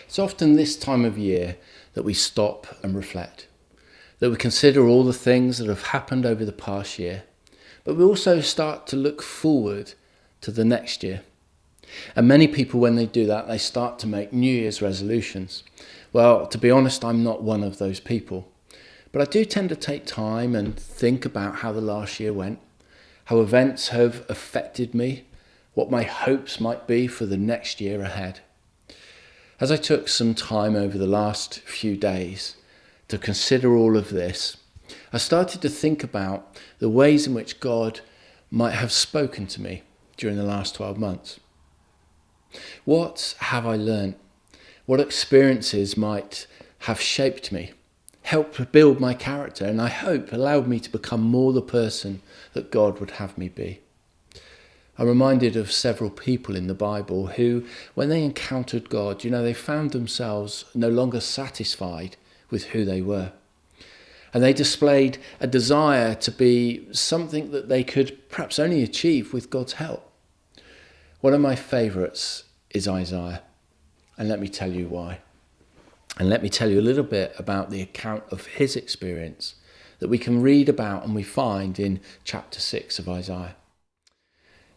It's often this time of year that we stop and reflect, that we consider all the things that have happened over the past year, but we also start to look forward to the next year. And many people, when they do that, they start to make New Year's resolutions. Well, to be honest, I'm not one of those people. But I do tend to take time and think about how the last year went, how events have affected me, what my hopes might be for the next year ahead. As I took some time over the last few days to consider all of this, I started to think about the ways in which God might have spoken to me during the last 12 months. What have I learnt? What experiences might have shaped me, helped build my character, and I hope allowed me to become more the person that God would have me be? I'm reminded of several people in the Bible who, when they encountered God, they found themselves no longer satisfied with who they were. And they displayed a desire to be something that they could perhaps only achieve with God's help. One of my favourites is Isaiah, and let me tell you why. And let me tell you a little bit about the account of his experience that we can read about and we find in chapter 6 of Isaiah.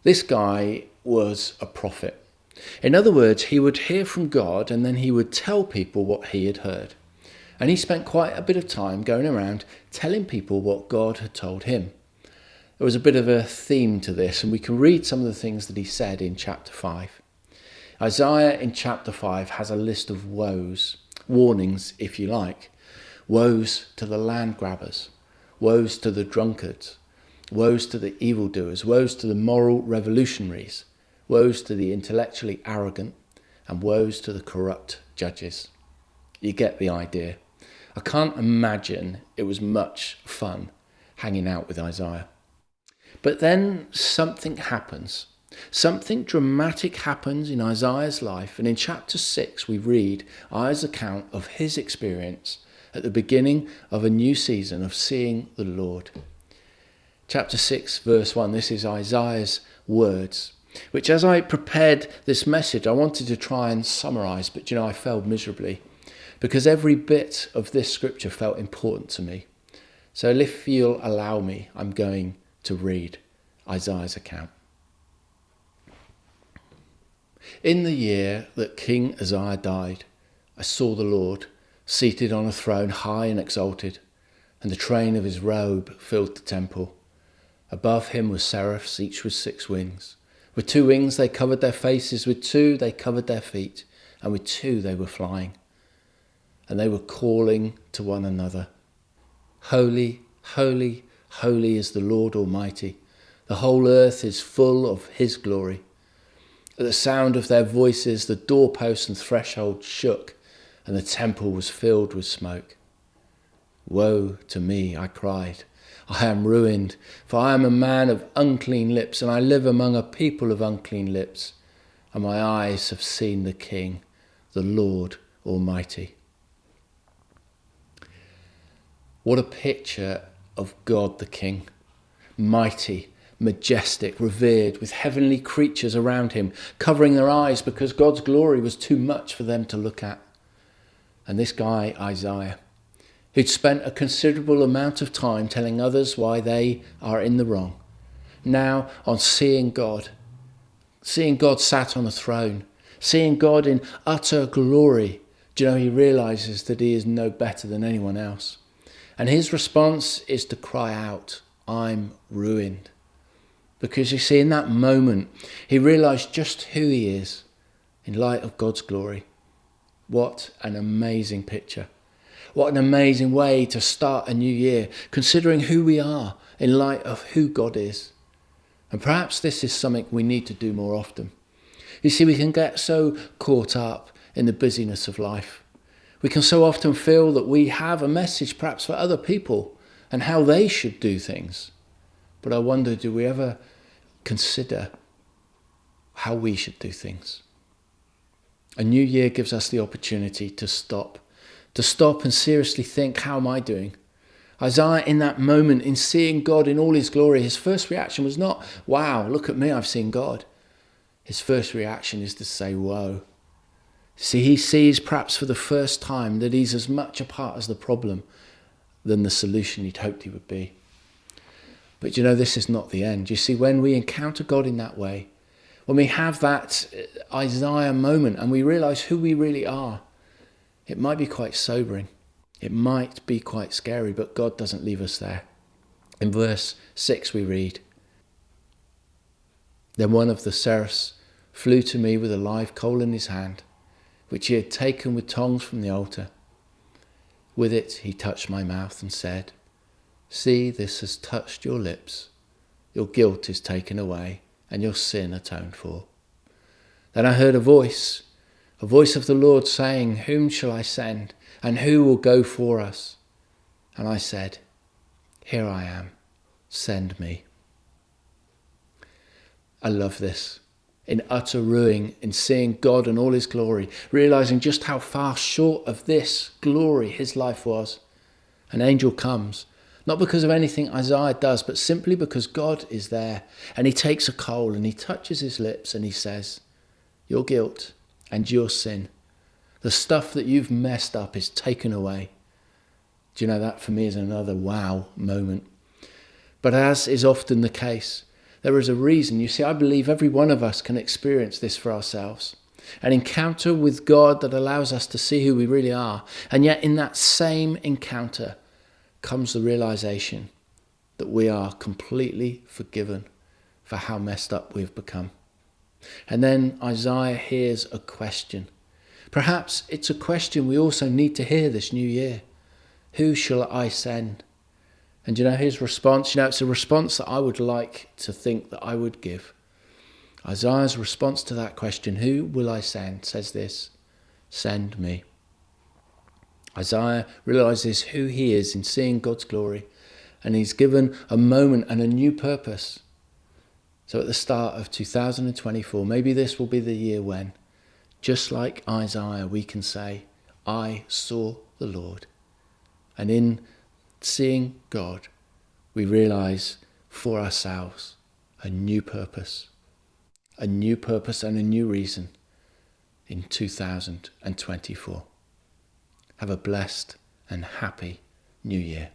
This guy was a prophet. In other words, he would hear from God and then he would tell people what he had heard. And he spent quite a bit of time going around telling people what God had told him. There was a bit of a theme to this, and we can read some of the things that he said in chapter 5. Isaiah in chapter 5 has a list of woes, warnings if you like. Woes to the land grabbers, woes to the drunkards, woes to the evildoers, woes to the moral revolutionaries, woes to the intellectually arrogant, and woes to the corrupt judges. You get the idea. I can't imagine it was much fun hanging out with Isaiah. But then something happens. Something dramatic happens in Isaiah's life, and in chapter 6 we read Isaiah's account of his experience at the beginning of a new season of seeing the Lord. Chapter 6 verse 1, this is Isaiah's words, which as I prepared this message I wanted to try and summarise, but I failed miserably because every bit of this scripture felt important to me. So if you'll allow me, I'm going to read Isaiah's account. In the year that King Uzziah died, I saw the Lord seated on a throne high and exalted, and the train of his robe filled the temple. Above him were seraphs, each with 6 wings. With 2 wings they covered their faces, with 2 they covered their feet, and with 2 they were flying. And they were calling to one another, Holy, holy, holy is the Lord Almighty. The whole earth is full of his glory. At the sound of their voices, the doorposts and threshold shook, and the temple was filled with smoke. Woe to me, I cried. I am ruined, for I am a man of unclean lips, and I live among a people of unclean lips, and my eyes have seen the King, the Lord Almighty. What a picture of God the King, mighty, majestic, revered, with heavenly creatures around him, covering their eyes because God's glory was too much for them to look at. And this guy, Isaiah, who'd spent a considerable amount of time telling others why they are in the wrong, now on seeing God sat on a throne, seeing God in utter glory, he realises that he is no better than anyone else. And his response is to cry out, I'm ruined. Because you see, in that moment, he realised just who he is in light of God's glory. What an amazing picture. What an amazing way to start a new year, considering who we are in light of who God is. And perhaps this is something we need to do more often. You see, we can get so caught up in the busyness of life. We can so often feel that we have a message perhaps for other people and how they should do things. But I wonder, do we ever consider how we should do things? A new year gives us the opportunity to stop and seriously think, how am I doing? Isaiah, in that moment, in seeing God in all his glory, his first reaction was not, wow, look at me, I've seen God. His first reaction is to say, whoa. See, he sees perhaps for the first time that he's as much a part as the problem than the solution he'd hoped he would be. But this is not the end. You see, when we encounter God in that way, when we have that Isaiah moment and we realise who we really are, it might be quite sobering. It might be quite scary, but God doesn't leave us there. In verse 6 we read, "Then one of the seraphs flew to me with a live coal in his hand, which he had taken with tongs from the altar. With it he touched my mouth and said, 'See, this has touched your lips. Your guilt is taken away and your sin atoned for.' Then I heard a voice of the Lord saying, 'Whom shall I send, and who will go for us?' And I said, 'Here I am, send me.'" I love this. In utter ruin, in seeing God and all his glory, realizing just how far short of this glory his life was, an angel comes, not because of anything Isaiah does, but simply because God is there. And he takes a coal and he touches his lips and he says, "Your guilt and your sin, the stuff that you've messed up, is taken away." Do you know, that for me is another wow moment. But as is often the case, there is a reason. You see, I believe every one of us can experience this for ourselves. An encounter with God that allows us to see who we really are. And yet in that same encounter comes the realization that we are completely forgiven for how messed up we've become. And then Isaiah hears a question. Perhaps it's a question we also need to hear this new year. Who shall I send? And his response, it's a response that I would like to think that I would give. Isaiah's response to that question, "Who will I send?" says this, "Send me." Isaiah realizes who he is in seeing God's glory, and he's given a moment and a new purpose. So at the start of 2024, maybe this will be the year when, just like Isaiah, we can say, "I saw the Lord." And in seeing God, we realize for ourselves a new purpose and a new reason in 2024. Have a blessed and happy new year.